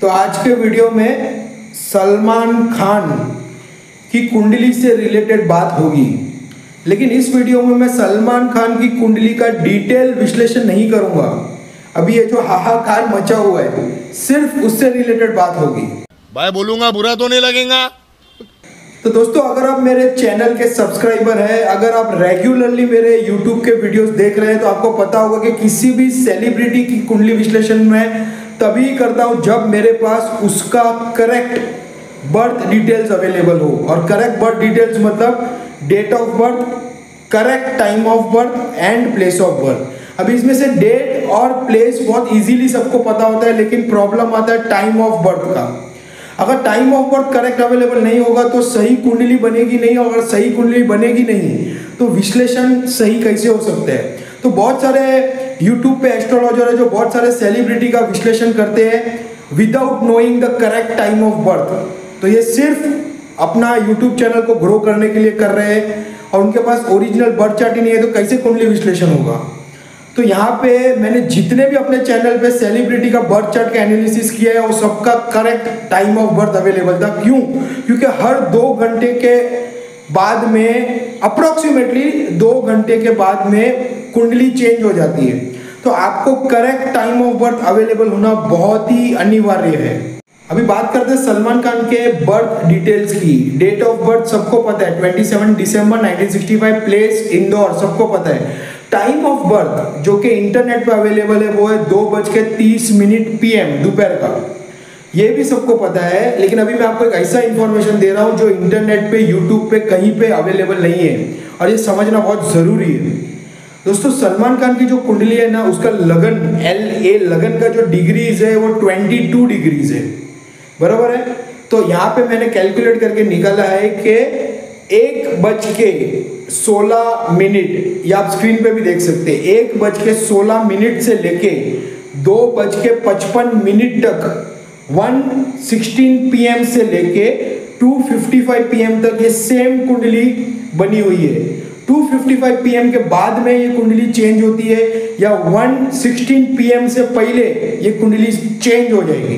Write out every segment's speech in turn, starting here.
तो आज के वीडियो में सलमान खान की कुंडली से रिलेटेड बात होगी, लेकिन इस वीडियो में मैं सलमान खान की कुंडली का डिटेल विश्लेषण नहीं करूंगा। अभी ये जो हाहाकार मचा हुआ है सिर्फ उससे रिलेटेड बात होगी। भाई बोलूंगा बुरा तो नहीं लगेगा। तो दोस्तों, अगर आप मेरे चैनल के सब्सक्राइबर हैं, अगर आप रेगुलरली मेरे यूट्यूब के वीडियोस देख रहे हैं, तो आपको पता होगा कि किसी भी सेलिब्रिटी की कुंडली विश्लेषण में तभी करता हूं जब मेरे पास उसका करेक्ट बर्थ डिटेल्स अवेलेबल हो। और करेक्ट बर्थ डिटेल्स मतलब date of birth, correct time of birth and place of birth. अभी इसमें से डेट और प्लेस बहुत इजीली सबको पता होता है, लेकिन प्रॉब्लम आता है टाइम ऑफ बर्थ का। अगर time of birth correct available नहीं होगा तो सही कुंडली बनेगी नहीं, और अगर सही कुंडली बनेगी नहीं तो विश्लेषण सही कैसे हो सकते हैं। तो बहुत सारे यूट्यूब पे एस्ट्रोलॉजर है जो बहुत सारे सेलिब्रिटी का विश्लेषण करते हैं without knowing the correct time of birth. तो ये सिर्फ अपना यूट्यूब चैनल को ग्रो करने के लिए कर रहे हैं, और उनके पास ओरिजिनल बर्थ चार्ट ही नहीं है, तो कैसे कुंडली विश्लेषण होगा। तो यहाँ पे मैंने जितने भी अपने चैनल पे सेलिब्रिटी का बर्थ चार्ट का एनालिसिस किया है वो सबका correct time of birth available था। क्यों? क्योंकि हर 2 घंटे के बाद में, अप्रोक्सीमेटली 2 घंटे के बाद में कुंडली चेंज हो जाती है। तो आपको correct time of birth available होना बहुत ही अनिवार्य है। अभी बात करते हैं सलमान खान के बर्थ डिटेल्स की। डेट ऑफ बर्थ सबको पता है 27 दिसंबर 1965, प्लेस इंदौर सबको पता है। टाइम ऑफ बर्थ जो कि इंटरनेट पे अवेलेबल है वो है 2:30 PM दोपहर का, ये भी सबको पता है। लेकिन अभी मैं आपको एक ऐसा इंफॉर्मेशन दे रहा हूं जो इंटरनेट पे, यूट्यूब पे कहीं पे अवेलेबल नहीं है, और ये समझना बहुत जरूरी है। दोस्तों, सलमान खान की जो कुंडली है ना, उसका लगन LA लगन का जो डिग्रीज है वो 22 डिग्रीज है, बराबर है। तो यहाँ पे मैंने कैलकुलेट करके निकाला है कि 1:16, या आप स्क्रीन पे भी देख सकते हैं, 1:16 से लेके 2:55 तक 1:16 PM से लेके 2:55 PM तक ये सेम कुंडली बनी हुई है। 2:55 PM के बाद में ये कुंडली चेंज होती है, या 1:16 PM से पहले ये कुंडली चेंज हो जाएगी।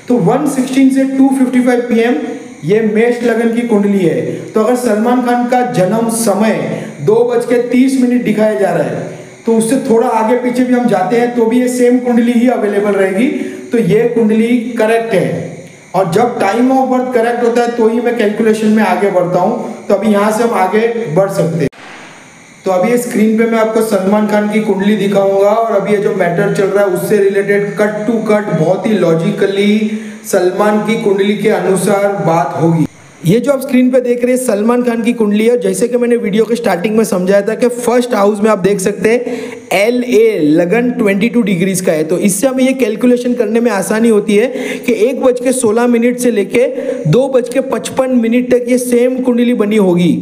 तो 1:16 से 2:55 PM ये मेष लगन की कुंडली है। तो अगर सलमान खान का जन्म समय 2:30 दिखाया जा रहा है, तो उससे थोड़ा आगे पीछे भी हम जाते हैं तो भी ये सेम कुंडली ही अवेलेबल रहेगी। तो ये कुंडली करेक्ट है, और जब टाइम ऑफ बर्थ करेक्ट होता है तो ही मैं कैलकुलेशन में आगे बढ़ता हूँ। तो अभी यहाँ से हम आगे बढ़ सकते हैं। तो अभी ये स्क्रीन पे मैं आपको सलमान खान की कुंडली दिखाऊंगा, और अभी ये जो मैटर चल रहा है उससे रिलेटेड कट टू कट बहुत ही लॉजिकली सलमान की कुंडली के अनुसार बात होगी। ये जो आप स्क्रीन पे देख रहे हैं सलमान खान की कुंडली है। जैसे कि मैंने वीडियो के स्टार्टिंग में समझाया था कि फर्स्ट हाउस में आप देख सकते हैं LA लगन 22 डिग्रीज का है। तो इससे हमें ये कैलकुलेशन करने में आसानी होती है कि 1:16 से लेके 2:55 तक ये सेम कुंडली बनी होगी।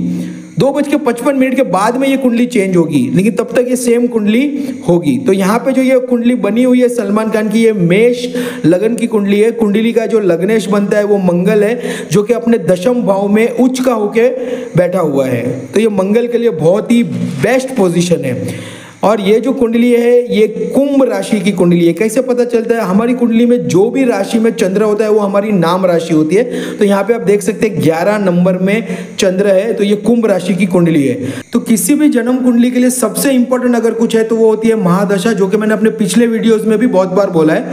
2:55 के बाद में ये कुंडली चेंज होगी, लेकिन तब तक ये सेम कुंडली होगी। तो यहाँ पे जो ये कुंडली बनी हुई है सलमान खान की, ये मेष लगन की कुंडली है। कुंडली का जो लग्नेश बनता है वो मंगल है, जो कि अपने 10th भाव में उच्च का होके बैठा हुआ है। तो ये मंगल के लिए बहुत ही बेस्ट पोजीशन है। और ये जो कुंडली है ये कुंभ राशि की कुंडली है। कैसे पता चलता है? हमारी कुंडली में जो भी राशि में चंद्र होता है वो हमारी नाम राशि होती है। तो यहाँ पे आप देख सकते हैं 11 नंबर में चंद्र है, तो ये कुंभ राशि की कुंडली है। तो किसी भी जन्म कुंडली के लिए सबसे इंपॉर्टेंट अगर कुछ है तो वो होती है महादशा, जो कि मैंने अपने पिछले वीडियोज में भी बहुत बार बोला है।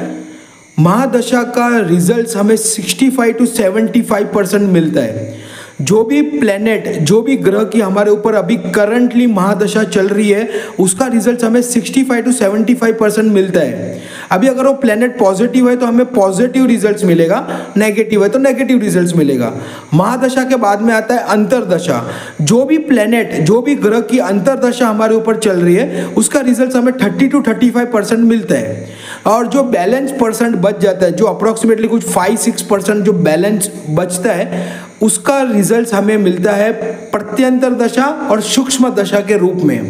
महादशा का रिजल्ट हमें 65 to 75% मिलता है। जो भी प्लेनेट, जो भी ग्रह की हमारे ऊपर अभी करंटली महादशा चल रही है, उसका रिजल्ट हमें 65 to 75% मिलता है। अभी अगर वो प्लेनेट पॉजिटिव है तो हमें पॉजिटिव रिजल्ट्स मिलेगा, नेगेटिव है तो नेगेटिव रिजल्ट्स मिलेगा। महादशा के बाद में आता है अंतरदशा। जो भी प्लेनेट, जो भी ग्रह की अंतरदशा हमारे ऊपर चल रही है उसका रिजल्ट हमें 30 to 35% मिलता है। और जो बैलेंस परसेंट बच जाता है, जो अप्रोक्सीमेटली कुछ 5-6% जो बैलेंस बचता है, उसका रिजल्ट हमें मिलता है प्रत्यंतर दशा और सूक्ष्म दशा के रूप में।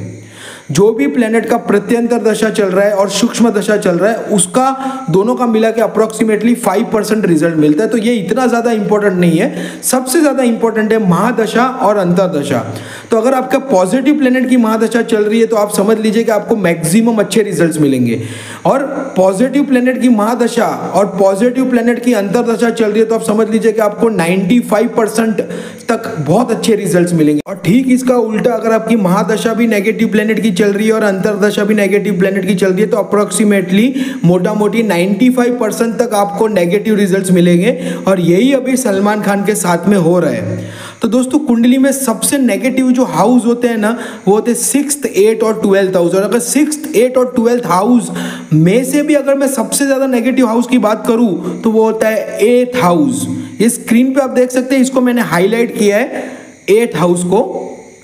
जो भी प्लेनेट का प्रत्यंतर दशा चल रहा है और सूक्ष्म दशा चल रहा है उसका दोनों का मिला के अप्रोक्सीमेटली 5% रिजल्ट मिलता है। तो ये इतना ज़्यादा इंपॉर्टेंट नहीं है, सबसे ज़्यादा इंपॉर्टेंट है महादशा और अंतरदशा। तो अगर आपका पॉजिटिव प्लेनेट की महादशा चल रही है तो आप समझ लीजिए कि आपको मैक्सिमम अच्छे रिजल्ट्स मिलेंगे, और पॉजिटिव प्लेनेट की महादशा और पॉजिटिव प्लेनेट की अंतरदशा चल रही है तो आप समझ लीजिए कि आपको 95% तक बहुत अच्छे रिजल्ट्स मिलेंगे। और ठीक इसका उल्टा, अगर आपकी महादशा भी नेगेटिव प्लेनेट की चल रही है और अंतरदशा भी नेगेटिव प्लेनेट की चल रही है तो अप्रोक्सीमेटली मोटा मोटी 95% तक आपको नेगेटिव रिजल्ट्स मिलेंगे, और यही अभी सलमान खान के साथ में हो रहा है। तो दोस्तों कुंडली में सबसे नेगेटिव जो हाउस होते हैं ना वो होते हैं 6th, 8th और 12th हाउस। और अगर 6th, 8th और 12th हाउस में से भी अगर मैं सबसे ज़्यादा नेगेटिव हाउस की बात करूं तो वो होता है 8th हाउस। ये स्क्रीन पे आप देख सकते हैं, इसको मैंने हाईलाइट किया है 8th हाउस को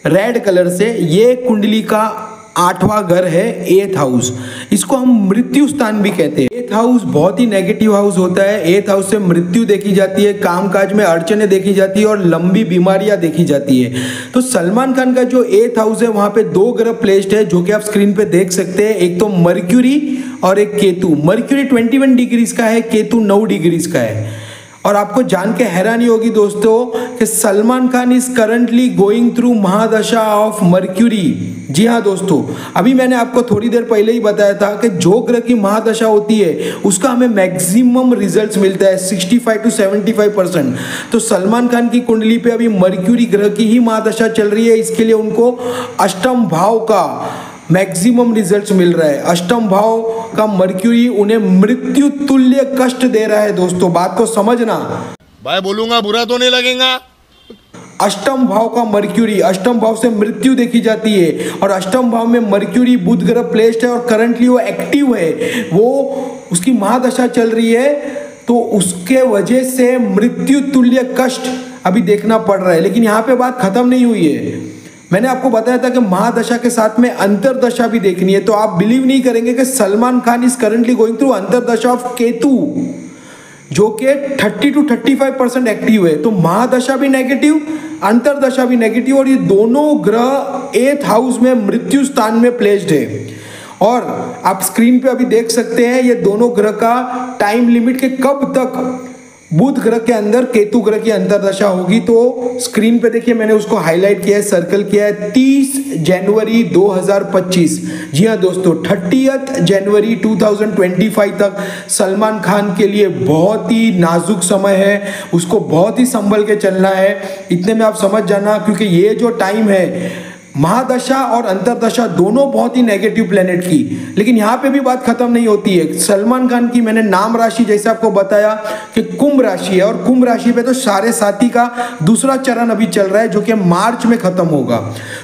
रेड कलर से। ये कुंडली का 8वां घर है 8th हाउस, इसको हम मृत्यु स्थान भी कहते हैं। 8th हाउस बहुत ही नेगेटिव हाउस होता है। 8th हाउस से मृत्यु देखी जाती है, कामकाज में अड़चने देखी जाती है और लंबी बीमारियां देखी जाती है। तो सलमान खान का जो 8th हाउस है वहां पे 2 ग्रह प्लेस्ड है जो कि आप स्क्रीन पे देख सकते हैं, एक तो मर्क्यूरी और एक केतु। मर्क्यूरी 21 डिग्रीज का है, केतु 9 डिग्रीज का है। और आपको जान के हैरानी होगी दोस्तों कि Salman Khan is currently going through महादशा ऑफ मर्क्यूरी। जी हाँ दोस्तों, अभी मैंने आपको थोड़ी देर पहले ही बताया था कि जो ग्रह की महादशा होती है उसका हमें मैक्सिमम रिजल्ट्स मिलता है 65 to 75%। तो सलमान खान की कुंडली पे अभी मर्क्यूरी ग्रह की ही महादशा चल रही है, इसके लिए उनको अष्टम भाव का मैक्सिमम रिजल्ट्स मिल रहा है। अष्टम भाव का मर्क्यूरी उन्हें मृत्यु तुल्य कष्ट दे रहा है। दोस्तों बात को समझना, भाई बोलूंगा बुरा तो नहीं लगेगा। अष्टम भाव का मर्क्यूरी, अष्टम भाव से मृत्यु देखी जाती है, और अष्टम भाव में मर्क्यूरी बुध ग्रह प्लेस्ड है और करंटली वो एक्टिव है, वो उसकी महादशा चल रही है, तो उसके वजह से मृत्यु तुल्य कष्ट अभी देखना पड़ रहा है। लेकिन यहाँ पे बात खत्म नहीं हुई है। मैंने आपको बताया था कि महादशा के साथ में अंतरदशा भी देखनी है, तो आप बिलीव नहीं करेंगे कि Salman Khan is currently going through अंतरदशा ऑफ केतु जो कि 30 to 35% एक्टिव है। तो महादशा भी नेगेटिव, अंतरदशा भी नेगेटिव, और ये दोनों ग्रह 8th हाउस में मृत्यु स्थान में प्लेस्ड है। और आप स्क्रीन पे अभी देख सकते हैं ये दोनों ग्रह का टाइम लिमिट के कब तक बुध ग्रह के अंदर केतु ग्रह की अंतरदशा होगी। तो स्क्रीन पे देखिए मैंने उसको हाईलाइट किया है, सर्कल किया है 30 जनवरी 2025। जी हाँ दोस्तों, 30 जनवरी 2025 तक सलमान खान के लिए बहुत ही नाजुक समय है, उसको बहुत ही संभल के चलना है। इतने में आप समझ जाना, क्योंकि ये जो टाइम है महादशा और अंतरदशा दोनों बहुत ही नेगेटिव प्लेनेट की। लेकिन यहाँ पे भी बात खत्म नहीं होती है। सलमान खान की मैंने नाम राशि जैसे आपको बताया कि कुंभ राशि है, और कुंभ राशि पे तो सारे साथी का दूसरा चरण अभी चल रहा है जो कि मार्च में खत्म होगा।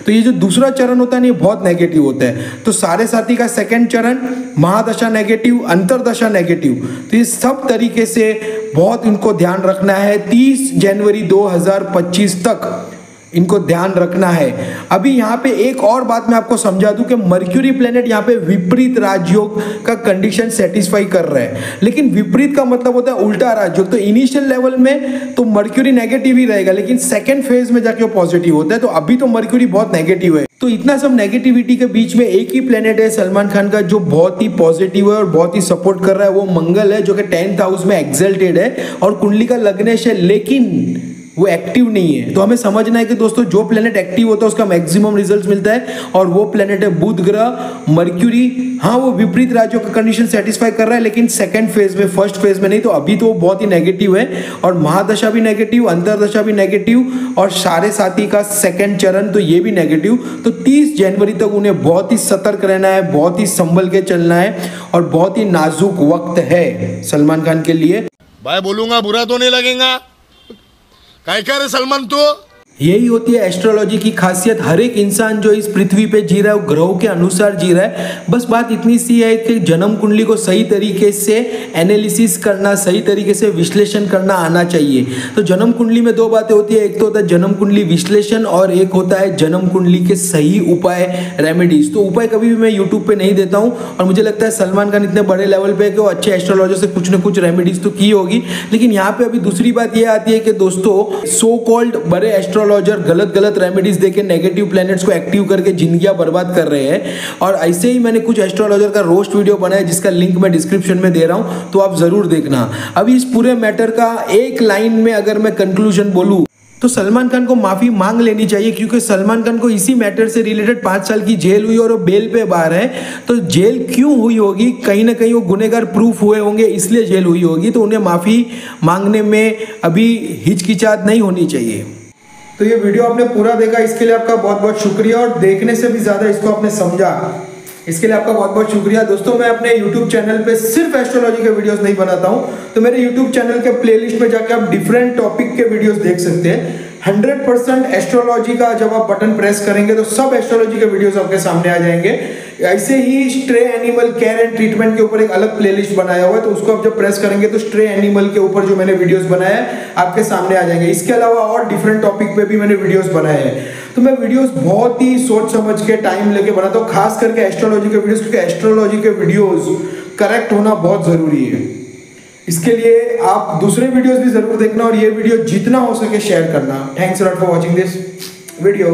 तो ये जो दूसरा चरण होता है ना ये बहुत नेगेटिव होता है। तो सारे साथी का सेकेंड चरण, महादशा नेगेटिव, अंतरदशा नेगेटिव, तो ये सब तरीके से बहुत इनको ध्यान रखना है। 30 जनवरी 2025 तक इनको ध्यान रखना है। अभी यहाँ पे एक और बात मैं आपको समझा दूं कि मर्क्यूरी प्लेनेट यहाँ पे विपरीत राजयोग का कंडीशन सेटिस्फाई कर रहा है। लेकिन विपरीत का मतलब होता है उल्टा राजयोग। तो इनिशियल लेवल में तो मर्क्यूरी नेगेटिव ही रहेगा, लेकिन सेकेंड फेज में जाके वो पॉजिटिव होता है। तो अभी तो मर्क्यूरी बहुत नेगेटिव है। तो इतना सब नेगेटिविटी के बीच में एक ही प्लेनेट है सलमान खान का जो बहुत ही पॉजिटिव है और बहुत ही सपोर्ट कर रहा है, वो मंगल है जो कि 10th हाउस में एक्सल्टेड है और कुंडली का लग्नेश है, लेकिन वो एक्टिव नहीं है। तो हमें समझना है कि दोस्तों जो प्लेनेट एक्टिव होता है उसका मैक्सिमम रिजल्ट्स मिलता है, और वो प्लेनेट है बुध ग्रह मर्क्यूरी। हाँ वो विपरीत राज्यों का कंडीशन सेटिस्फाई कर रहा है, लेकिन सेकंड फेज में, फर्स्ट फेज में नहीं। तो अभी तो वो बहुत ही नेगेटिव है, और महादशा भी नेगेटिव, अंतरदशा भी नेगेटिव, और सारे साथी का सेकंड चरण तो ये भी नेगेटिव। तो 30 जनवरी तक उन्हें बहुत ही सतर्क रहना है, बहुत ही संभल के चलना है, और बहुत ही नाजुक वक्त है सलमान खान के लिए। भाई बोलूंगा बुरा तो नहीं लगेगा। काय रे सलमान तो यही होती है एस्ट्रोलॉजी की खासियत। हर एक इंसान जो इस पृथ्वी पे जी रहा है वो ग्रहों के अनुसार जी रहा है। बस बात इतनी सी है कि जन्म कुंडली को सही तरीके से एनालिसिस करना, सही तरीके से विश्लेषण करना आना चाहिए। तो जन्म कुंडली में दो बातें होती है, एक तो होता है जन्म कुंडली विश्लेषण और एक होता है जन्म कुंडली के सही उपाय, रेमेडीज। तो उपाय कभी भी मैं यूट्यूब पे नहीं देता हूँ, और मुझे लगता है सलमान खान इतने बड़े लेवल पे है कि वो अच्छे एस्ट्रोलॉजर से कुछ न कुछ रेमेडीज तो की होगी। लेकिन यहाँ पे अभी दूसरी बात ये आती है कि दोस्तों सो कॉल्ड बड़े एस्ट्रोलॉजर एस्ट्रोलॉजर गलत गलत रेमेडीज देके नेगेटिव प्लैनेट्स को एक्टिव करके जिंदगियां बर्बाद कर रहे हैं। और ऐसे ही मैंने कुछ एस्ट्रोलॉजर का रोस्ट वीडियो बनाया जिसका लिंक मैं डिस्क्रिप्शन में दे रहा हूं, तो आप जरूर देखना। अभी इस पूरे मैटर का एक लाइन में अगर मैं कंक्लूजन बोलूं तो सलमान खान को माफी मांग लेनी चाहिए, क्योंकि सलमान खान को इसी मैटर से रिलेटेड 5 साल की जेल हुई और वो बेल पे बाहर है। तो जेल क्यों हुई होगी, कहीं ना कहीं वो गुनहगार प्रूफ हुए होंगे इसलिए जेल हुई होगी। तो उन्हें माफी मांगने में अभी हिचकिचाहट नहीं होनी चाहिए। तो ये वीडियो आपने पूरा देखा, इसके लिए आपका बहुत बहुत शुक्रिया। और देखने से भी ज्यादा इसको आपने समझा, इसके लिए आपका बहुत बहुत शुक्रिया। दोस्तों मैं अपने YouTube चैनल पे सिर्फ एस्ट्रोलॉजी के वीडियोस नहीं बनाता हूं, तो मेरे YouTube चैनल के प्लेलिस्ट में जाके आप डिफरेंट टॉपिक के वीडियोस देख सकते हैं। 100% एस्ट्रोलॉजी का जब आप बटन प्रेस करेंगे तो सब एस्ट्रोलॉजी के वीडियोस आपके सामने आ जाएंगे। ऐसे ही stray animal care and treatment के ऊपर एक अलग प्लेलिस्ट बनाया हुआ है, तो उसको आप जब प्रेस करेंगे तो स्ट्रे एनिमल के ऊपर जो मैंने वीडियोस बनाए हैं आपके सामने आ जाएंगे। इसके अलावा और डिफरेंट टॉपिक पे भी मैंने वीडियोस बनाए हैं। तो मैं वीडियोस बहुत ही सोच समझ के टाइम लेके बनाता हूँ, खास करके एस्ट्रोलॉजी के वीडियोस, क्योंकि एस्ट्रोलॉजी के वीडियोस करेक्ट होना बहुत जरूरी है। इसके लिए आप दूसरे वीडियोस भी जरूर देखना और ये वीडियो जितना हो सके शेयर करना। Thanks a lot for watching this video.